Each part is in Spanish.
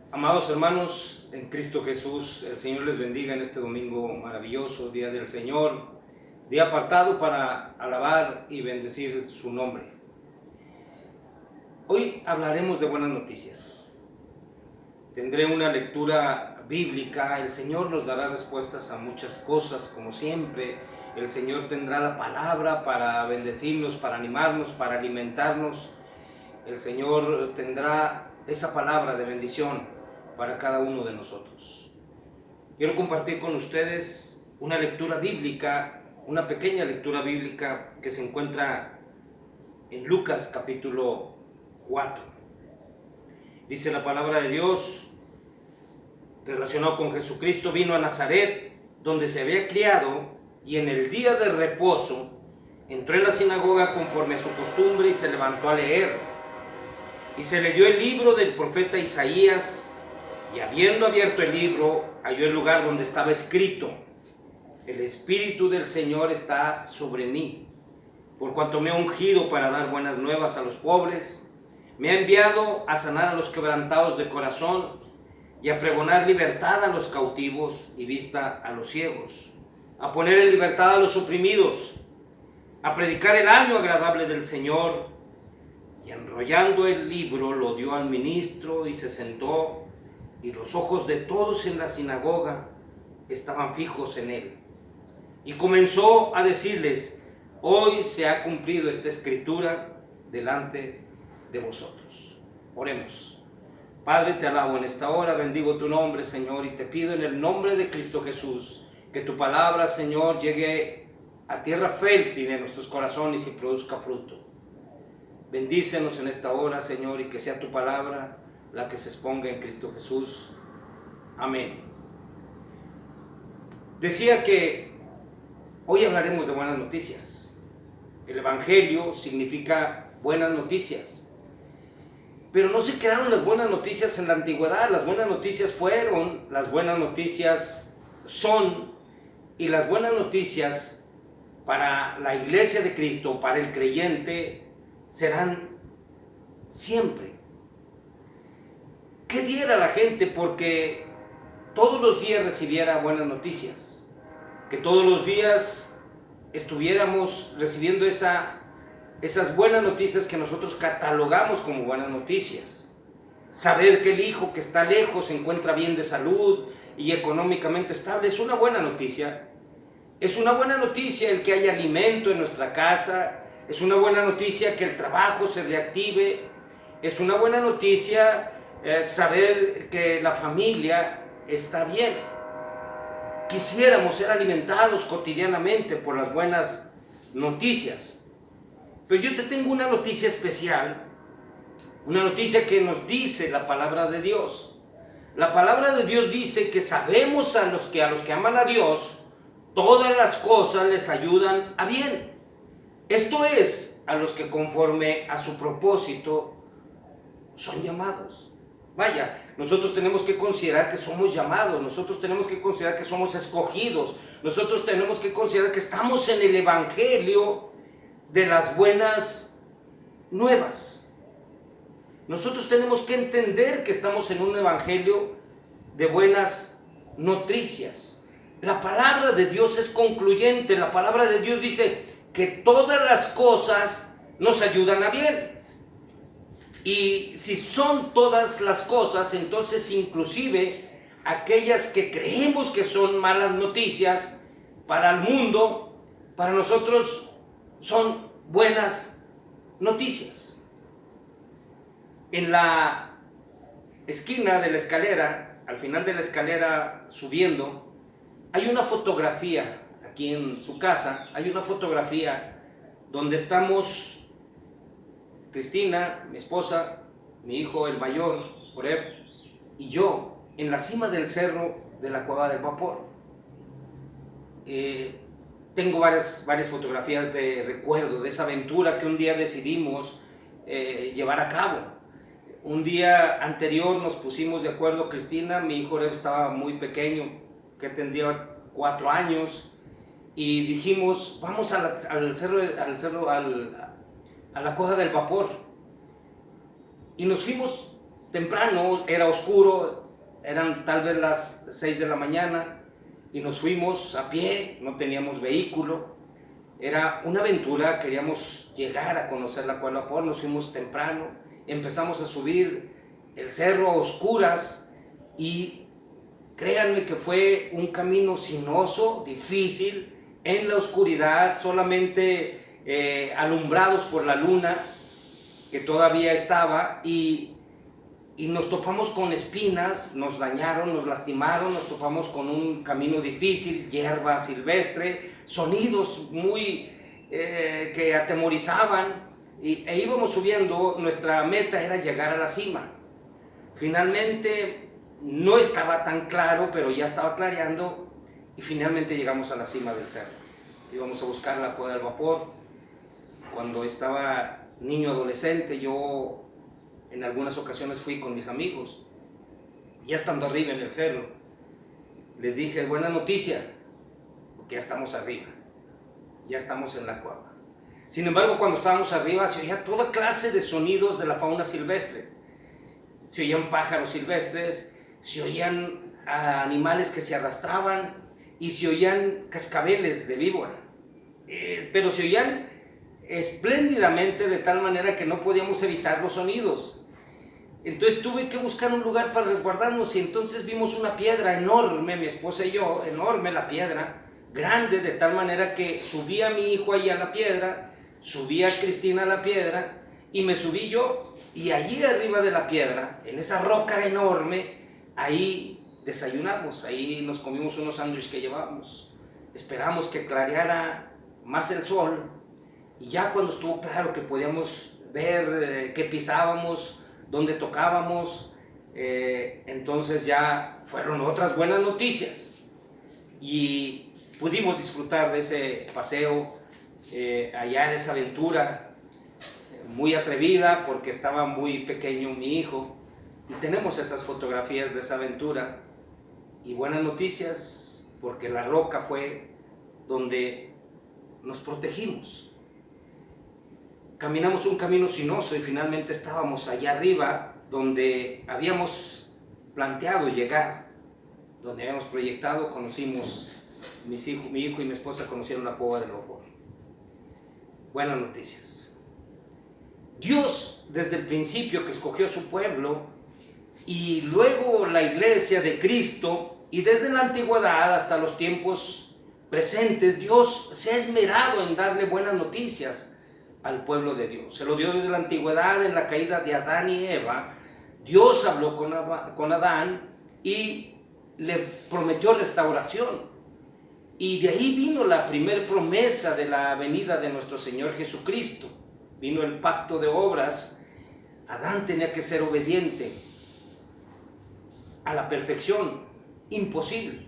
Amados hermanos, en Cristo Jesús, el Señor les bendiga en este domingo maravilloso, día del Señor, día apartado para alabar y bendecir su nombre. Hoy hablaremos de buenas noticias. Tendré una lectura bíblica, el Señor nos dará respuestas a muchas cosas, como siempre. El Señor tendrá la palabra para bendecirnos, para animarnos, para alimentarnos. El Señor tendrá esa palabra de bendición para cada uno de nosotros. Quiero compartir con ustedes una lectura bíblica, una pequeña lectura bíblica que se encuentra en Lucas capítulo 4. Dice la palabra de Dios, relacionado con Jesucristo, vino a Nazaret, donde se había criado, y en el día de reposo entró en la sinagoga conforme a su costumbre y se levantó a leer. Y se le dio el libro del profeta Isaías, y habiendo abierto el libro, halló el lugar donde estaba escrito: el Espíritu del Señor está sobre mí, por cuanto me ha ungido para dar buenas nuevas a los pobres, me ha enviado a sanar a los quebrantados de corazón, y a pregonar libertad a los cautivos y vista a los ciegos, a poner en libertad a los oprimidos, a predicar el año agradable del Señor. Y enrollando el libro lo dio al ministro y se sentó, y los ojos de todos en la sinagoga estaban fijos en él. Y comenzó a decirles: hoy se ha cumplido esta escritura delante de vosotros. Oremos. Padre, te alabo en esta hora, bendigo tu nombre, Señor, y te pido en el nombre de Cristo Jesús que tu palabra, Señor, llegue a tierra fértil en nuestros corazones y produzca fruto. Bendícenos en esta hora, Señor, y que sea tu palabra la que se exponga en Cristo Jesús. Amén. Decía que hoy hablaremos de buenas noticias. El Evangelio significa buenas noticias. Pero no se quedaron las buenas noticias en la antigüedad. Las buenas noticias fueron, las buenas noticias son, y las buenas noticias para la iglesia de Cristo, para el creyente, serán siempre. ¿Qué diera la gente porque todos los días recibiera buenas noticias? Que todos los días estuviéramos recibiendo esas buenas noticias que nosotros catalogamos como buenas noticias. Saber que el hijo que está lejos se encuentra bien de salud y económicamente estable es una buena noticia. Es una buena noticia el que haya alimento en nuestra casa. Es una buena noticia que el trabajo se reactive. Es una buena noticia saber que la familia está bien. Quisiéramos ser alimentados cotidianamente por las buenas noticias. Pero yo te tengo una noticia especial, una noticia que nos dice la palabra de Dios. La palabra de Dios dice que sabemos a los que aman a Dios, todas las cosas les ayudan a bien. Esto es, a los que conforme a su propósito son llamados. Vaya, nosotros tenemos que considerar que somos llamados, nosotros tenemos que considerar que somos escogidos, nosotros tenemos que considerar que estamos en el Evangelio de las buenas nuevas. Nosotros tenemos que entender que estamos en un Evangelio de buenas noticias. La palabra de Dios es concluyente, la palabra de Dios dice que todas las cosas nos ayudan a bien. Y si son todas las cosas, entonces inclusive aquellas que creemos que son malas noticias para el mundo, para nosotros son buenas noticias. En la esquina de la escalera, al final de la escalera subiendo, hay una fotografía. Aquí en su casa hay una fotografía donde estamos Cristina, mi esposa, mi hijo el mayor, Oreb, y yo en la cima del cerro de la Cueva del Vapor. Tengo varias fotografías de recuerdo de esa aventura que un día decidimos llevar a cabo. Un día anterior nos pusimos de acuerdo, Cristina, mi hijo Oreb estaba muy pequeño, que tendría 4 años, y dijimos, vamos al cerro, a la Cueva del Vapor. Y nos fuimos temprano, era oscuro, eran tal vez las 6 de la mañana y nos fuimos a pie, no teníamos vehículo. Era una aventura, queríamos llegar a conocer la Kuala Lumpur, nos fuimos temprano, empezamos a subir el cerro a oscuras y créanme que fue un camino sinuoso, difícil, en la oscuridad, solamente alumbrados por la luna que todavía estaba y nos topamos con espinas, nos dañaron, nos lastimaron, nos topamos con un camino difícil, hierba silvestre, sonidos muy que atemorizaban e íbamos subiendo. Nuestra meta era llegar a la cima. Finalmente no estaba tan claro, pero ya estaba clareando y finalmente llegamos a la cima del cerro. Íbamos a buscar la Cueva del Vapor. Cuando estaba niño adolescente, yo en algunas ocasiones fui con mis amigos. Ya estando arriba en el cerro, les dije: buena noticia, porque ya estamos arriba, ya estamos en la cueva. Sin embargo, cuando estábamos arriba se oía toda clase de sonidos de la fauna silvestre. Se oían pájaros silvestres, se oían animales que se arrastraban y se oían cascabeles de víbora. Pero se oían espléndidamente, de tal manera que no podíamos evitar los sonidos. Entonces tuve que buscar un lugar para resguardarnos y entonces vimos una piedra enorme, mi esposa y yo, enorme la piedra, grande, de tal manera que subí a mi hijo ahí a la piedra, subí a Cristina a la piedra y me subí yo, y allí arriba de la piedra, en esa roca enorme, ahí desayunamos, ahí nos comimos unos sándwiches que llevábamos, esperamos que clareara más el sol. Y ya cuando estuvo claro que podíamos ver qué pisábamos, dónde tocábamos, entonces ya fueron otras buenas noticias. Y pudimos disfrutar de ese paseo, allá en esa aventura, muy atrevida porque estaba muy pequeño mi hijo. Y tenemos esas fotografías de esa aventura. Y buenas noticias porque la roca fue donde nos protegimos. Caminamos un camino sinuoso y finalmente estábamos allá arriba donde habíamos planteado llegar, donde habíamos proyectado. Conocimos, mi hijo y mi esposa conocieron la Cueva del Vapor. Buenas noticias. Dios, desde el principio que escogió a su pueblo y luego la iglesia de Cristo, y desde la antigüedad hasta los tiempos presentes, Dios se ha esmerado en darle buenas noticias al pueblo de Dios. Se lo dio desde la antigüedad. En la caída de Adán y Eva, Dios habló con Adán y le prometió restauración. Y de ahí vino la primera promesa de la venida de nuestro Señor Jesucristo. Vino el pacto de obras. Adán tenía que ser obediente a la perfección. Imposible.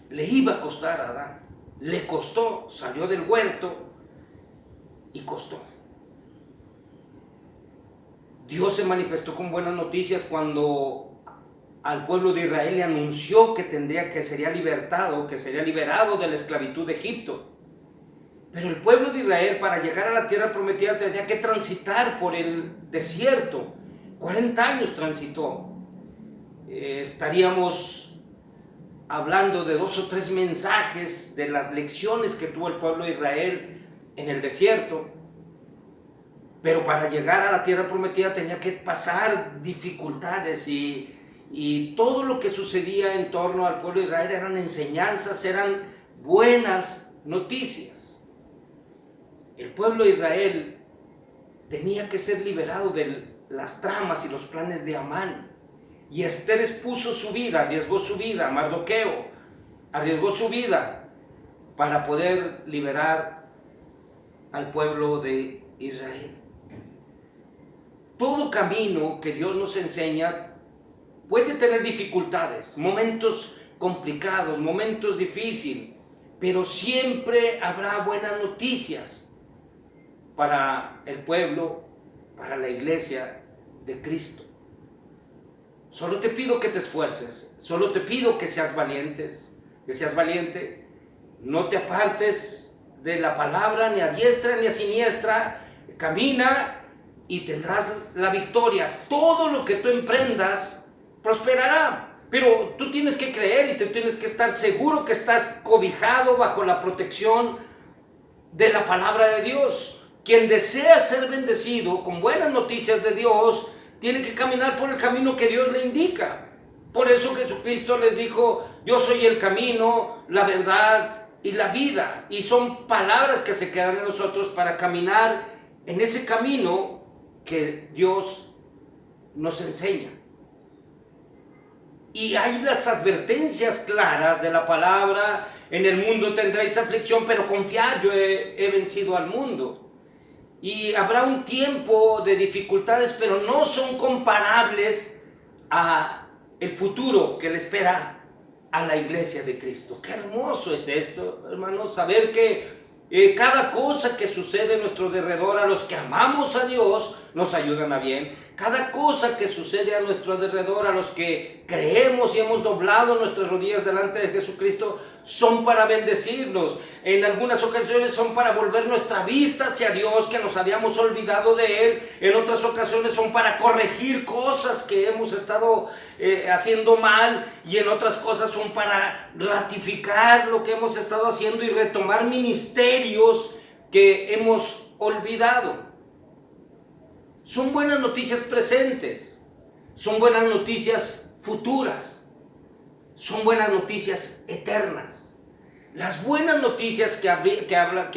Le iba a costar a Adán. Le costó. Salió del huerto y costó. Dios se manifestó con buenas noticias cuando al pueblo de Israel le anunció que sería libertado, que sería liberado de la esclavitud de Egipto. Pero el pueblo de Israel, para llegar a la tierra prometida, tenía que transitar por el desierto. 40 años transitó. Estaríamos hablando de 2 o 3 mensajes de las lecciones que tuvo el pueblo de Israel en el desierto. Pero para llegar a la tierra prometida tenía que pasar dificultades y todo lo que sucedía en torno al pueblo de Israel eran enseñanzas, eran buenas noticias. El pueblo de Israel tenía que ser liberado de las tramas y los planes de Amán. Y Esther expuso su vida, arriesgó su vida. Mardoqueo arriesgó su vida para poder liberar al pueblo de Israel. Todo camino que Dios nos enseña puede tener dificultades, momentos complicados, momentos difíciles, pero siempre habrá buenas noticias para el pueblo, para la iglesia de Cristo. Solo te pido que te esfuerces, solo te pido que seas valiente, no te apartes de la palabra ni a diestra ni a siniestra, camina y tendrás la victoria. Todo lo que tú emprendas prosperará. Pero tú tienes que creer y tú tienes que estar seguro que estás cobijado bajo la protección de la palabra de Dios. Quien desea ser bendecido con buenas noticias de Dios, tiene que caminar por el camino que Dios le indica. Por eso Jesucristo les dijo: yo soy el camino, la verdad y la vida. Y son palabras que se quedan en nosotros para caminar en ese camino que Dios nos enseña. Y hay las advertencias claras de la palabra: en el mundo tendréis aflicción, pero confiad, yo he vencido al mundo. Y habrá un tiempo de dificultades, pero no son comparables a el futuro que le espera a la iglesia de Cristo. Qué hermoso es esto, hermanos, saber que cada cosa que sucede en nuestro derredor, a los que amamos a Dios, nos ayudan a bien. Cada cosa que sucede a nuestro derredor, a los que creemos y hemos doblado nuestras rodillas delante de Jesucristo, son para bendecirnos. En algunas ocasiones son para volver nuestra vista hacia Dios, que nos habíamos olvidado de Él. En otras ocasiones son para corregir cosas que hemos estado haciendo mal, y en otras cosas son para ratificar lo que hemos estado haciendo y retomar ministerios que hemos olvidado. Son buenas noticias presentes, son buenas noticias futuras, son buenas noticias eternas. Las buenas noticias que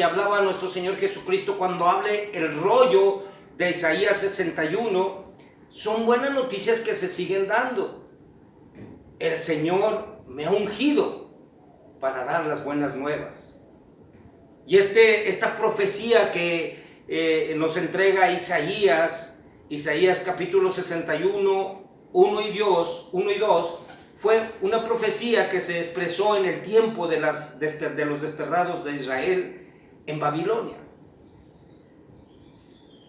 hablaba nuestro Señor Jesucristo cuando hable el rollo de Isaías 61, son buenas noticias que se siguen dando. El Señor me ha ungido para dar las buenas nuevas. Y esta profecía que nos entrega Isaías capítulo 61, 1 y 2, fue una profecía que se expresó en el tiempo de los desterrados de Israel en Babilonia.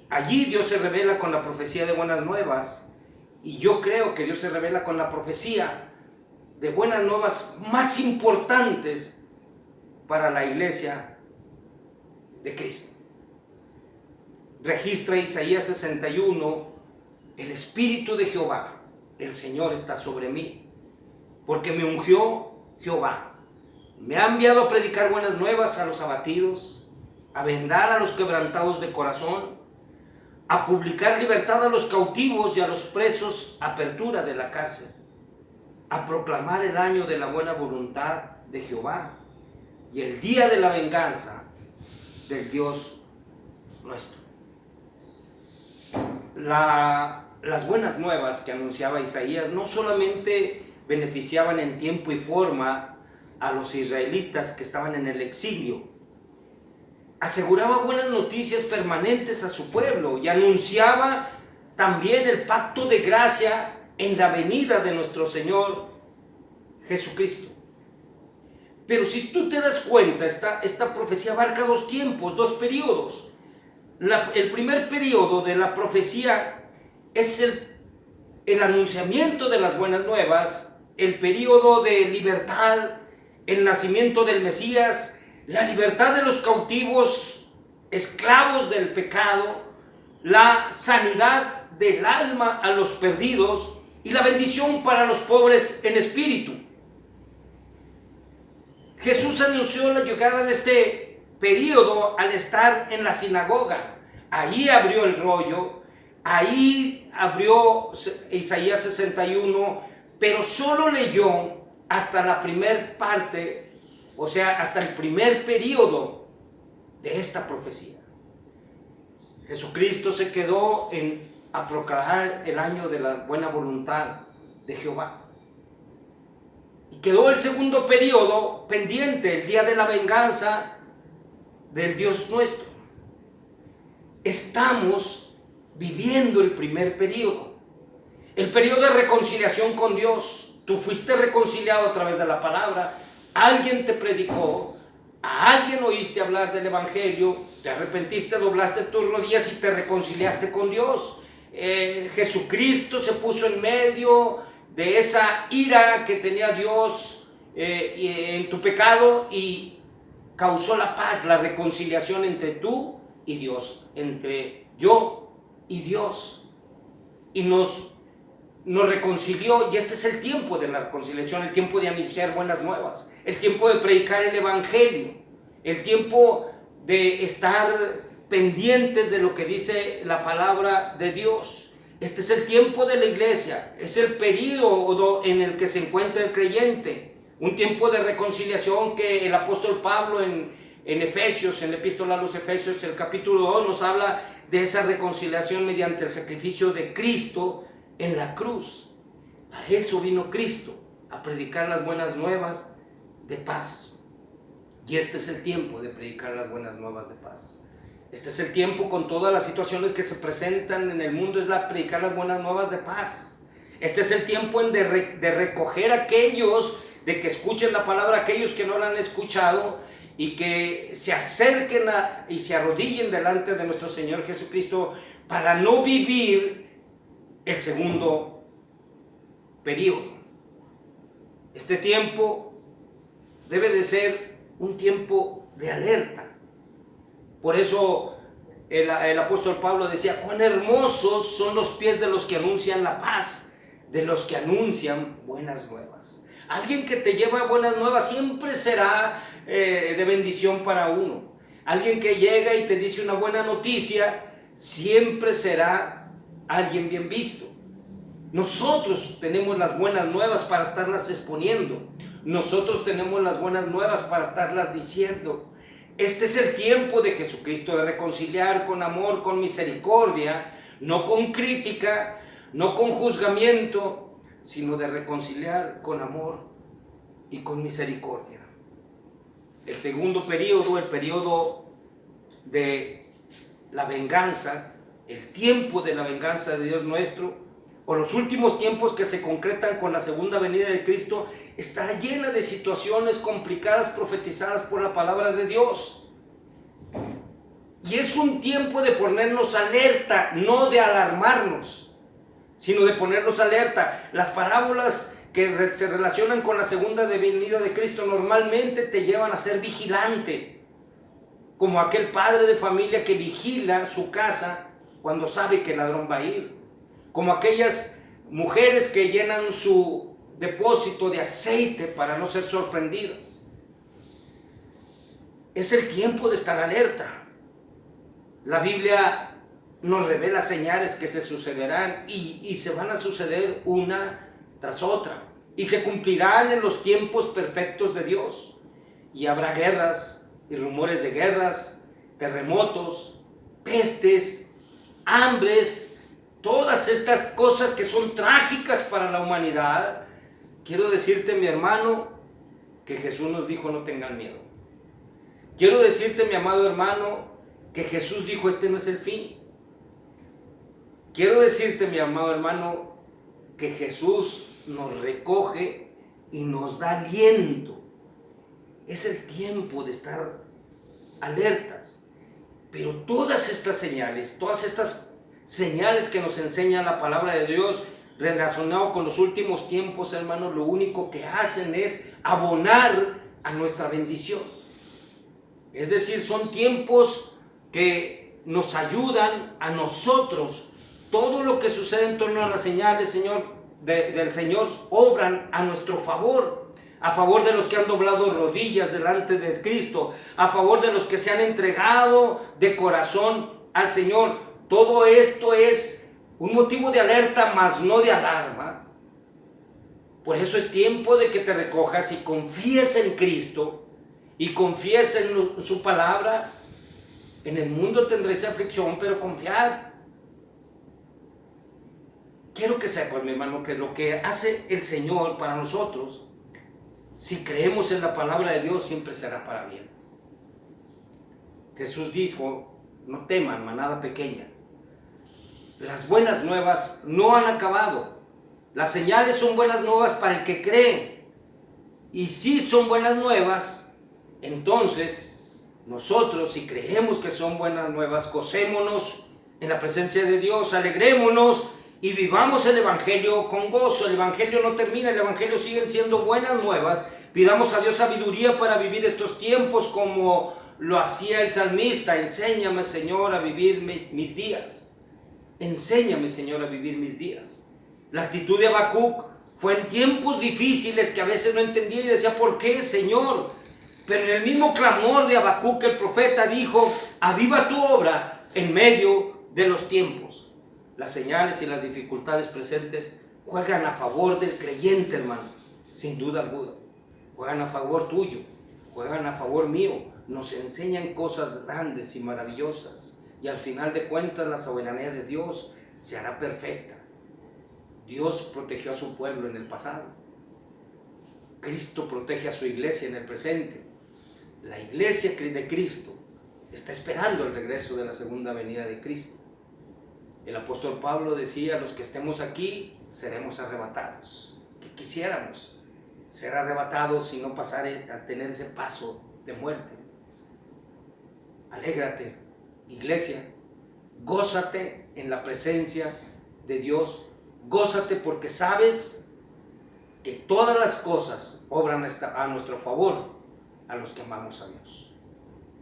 Allí Dios se revela con la profecía de buenas nuevas, y yo creo que Dios se revela con la profecía de buenas nuevas más importantes para la iglesia de Cristo. Registra Isaías 61: el Espíritu de Jehová, el Señor, está sobre mí, porque me ungió Jehová. Me ha enviado a predicar buenas nuevas a los abatidos, a vendar a los quebrantados de corazón, a publicar libertad a los cautivos y a los presos, apertura de la cárcel, a proclamar el año de la buena voluntad de Jehová y el día de la venganza del Dios nuestro. Las buenas nuevas que anunciaba Isaías no solamente beneficiaban en tiempo y forma a los israelitas que estaban en el exilio, aseguraba buenas noticias permanentes a su pueblo y anunciaba también el pacto de gracia en la venida de nuestro Señor Jesucristo. Pero si tú te das cuenta, esta profecía abarca dos tiempos, dos periodos. El primer periodo de la profecía es el anunciamiento de las buenas nuevas, el periodo de libertad, el nacimiento del Mesías, la libertad de los cautivos, esclavos del pecado, la sanidad del alma a los perdidos y la bendición para los pobres en espíritu. Jesús anunció la llegada de este periodo al estar en la sinagoga. Ahí abrió el rollo, ahí abrió Isaías 61, pero solo leyó hasta la primer parte, o sea, hasta el primer periodo de esta profecía. Jesucristo se quedó a proclamar el año de la buena voluntad de Jehová. Y quedó el segundo periodo pendiente, el día de la venganza del Dios nuestro. Estamos viviendo el primer periodo, el periodo de reconciliación con Dios. Tú fuiste reconciliado a través de la palabra, alguien te predicó, a alguien oíste hablar del evangelio, te arrepentiste, doblaste tus rodillas y te reconciliaste con Dios. Jesucristo se puso en medio de esa ira que tenía Dios en tu pecado y causó la paz, la reconciliación entre tú y Dios, entre yo y Dios. Y nos reconcilió, y este es el tiempo de la reconciliación, el tiempo de anunciar buenas nuevas, el tiempo de predicar el evangelio, el tiempo de estar pendientes de lo que dice la palabra de Dios. Este es el tiempo de la iglesia, es el periodo en el que se encuentra el creyente, un tiempo de reconciliación que el apóstol Pablo en Efesios, en la epístola a los Efesios, el capítulo 2, nos habla de esa reconciliación mediante el sacrificio de Cristo en la cruz. A eso vino Cristo, a predicar las buenas nuevas de paz. Y este es el tiempo de predicar las buenas nuevas de paz. Este es el tiempo, con todas las situaciones que se presentan en el mundo, es predicar las buenas nuevas de paz. Este es el tiempo de recoger a aquellos, de que escuchen la palabra, aquellos que no la han escuchado, y que se acerquen y se arrodillen delante de nuestro Señor Jesucristo para no vivir el segundo periodo. Este tiempo debe de ser un tiempo de alerta. Por eso el apóstol Pablo decía: cuán hermosos son los pies de los que anuncian la paz, de los que anuncian buenas nuevas. Alguien que te lleva buenas nuevas siempre será de bendición para uno. Alguien que llega y te dice una buena noticia siempre será alguien bien visto. Nosotros tenemos las buenas nuevas para estarlas exponiendo. Nosotros tenemos las buenas nuevas para estarlas diciendo. Este es el tiempo de Jesucristo, de reconciliar con amor, con misericordia, no con crítica, no con juzgamiento, sino de reconciliar con amor y con misericordia. El segundo periodo, el periodo de la venganza, el tiempo de la venganza de Dios nuestro, o los últimos tiempos que se concretan con la segunda venida de Cristo, estará llena de situaciones complicadas profetizadas por la palabra de Dios. Y es un tiempo de ponernos alerta, no de alarmarnos, sino de ponernos alerta. Las parábolas que se relacionan con la segunda venida de Cristo normalmente te llevan a ser vigilante, como aquel padre de familia que vigila su casa cuando sabe que el ladrón va a ir, como aquellas mujeres que llenan su depósito de aceite para no ser sorprendidas. Es el tiempo de estar alerta. La Biblia nos revela señales que se sucederán y se van a suceder una tras otra, y se cumplirán en los tiempos perfectos de Dios, y habrá guerras y rumores de guerras, terremotos, pestes, hambres, todas estas cosas que son trágicas para la humanidad. Quiero decirte, mi hermano, que Jesús nos dijo: no tengan miedo. Quiero decirte, mi amado hermano, que Jesús dijo: este no es el fin. Quiero decirte, mi amado hermano, que Jesús nos recoge y nos da aliento. Es el tiempo de estar alertas. Pero todas estas señales que nos enseña la palabra de Dios relacionado con los últimos tiempos, hermanos, lo único que hacen es abonar a nuestra bendición. Es decir, son tiempos que nos ayudan a nosotros. Todo lo que sucede en torno a las señales, del Señor, obran a nuestro favor, a favor de los que han doblado rodillas delante de Cristo, a favor de los que se han entregado de corazón al Señor. Todo esto es un motivo de alerta, mas no de alarma. Por eso es tiempo de que te recojas y confíes en Cristo y confíes en su palabra. En el mundo tendréis aflicción, pero confiad. Quiero que sepas, mi hermano, que lo que hace el Señor para nosotros, si creemos en la palabra de Dios, siempre será para bien. Jesús dijo: no teman, manada pequeña. Las buenas nuevas no han acabado. Las señales son buenas nuevas para el que cree. Y si son buenas nuevas, entonces nosotros, si creemos que son buenas nuevas, gocémonos en la presencia de Dios, alegrémonos y vivamos el Evangelio con gozo. El Evangelio no termina, el Evangelio sigue siendo buenas nuevas. Pidamos a Dios sabiduría para vivir estos tiempos como lo hacía el salmista. Enséñame, Señor, a vivir mis días. Enséñame, Señor, a vivir mis días. La actitud de Habacuc fue en tiempos difíciles que a veces no entendía y decía, ¿por qué, Señor? Pero en el mismo clamor de Habacuc, el profeta dijo, aviva tu obra en medio de los tiempos. Las señales y las dificultades presentes juegan a favor del creyente, hermano, sin duda alguna. Juegan a favor tuyo, juegan a favor mío. Nos enseñan cosas grandes y maravillosas. Y al final de cuentas, la soberanía de Dios se hará perfecta. Dios protegió a su pueblo en el pasado. Cristo protege a su iglesia en el presente. La iglesia de Cristo está esperando el regreso de la segunda venida de Cristo. El apóstol Pablo decía, los que estemos aquí seremos arrebatados. Que quisiéramos ser arrebatados y no pasar a tener ese paso de muerte. Alégrate, iglesia, gózate en la presencia de Dios, gózate porque sabes que todas las cosas obran a nuestro favor a los que amamos a Dios.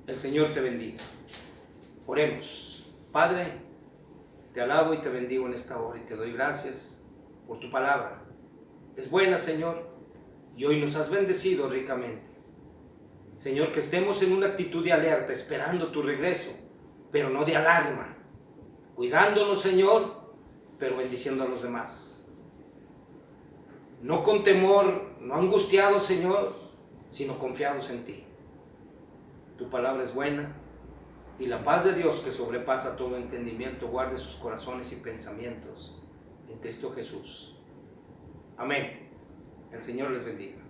El Señor te bendiga. Oremos. Padre, te alabo y te bendigo en esta hora y te doy gracias por tu palabra. Es buena, Señor, y hoy nos has bendecido ricamente. Señor, que estemos en una actitud de alerta, esperando tu regreso, pero no de alarma. Cuidándonos, Señor, pero bendiciendo a los demás. No con temor, no angustiados, Señor, sino confiados en ti. Tu palabra es buena y la paz de Dios que sobrepasa todo entendimiento guarde sus corazones y pensamientos en Cristo Jesús. Amén. El Señor les bendiga.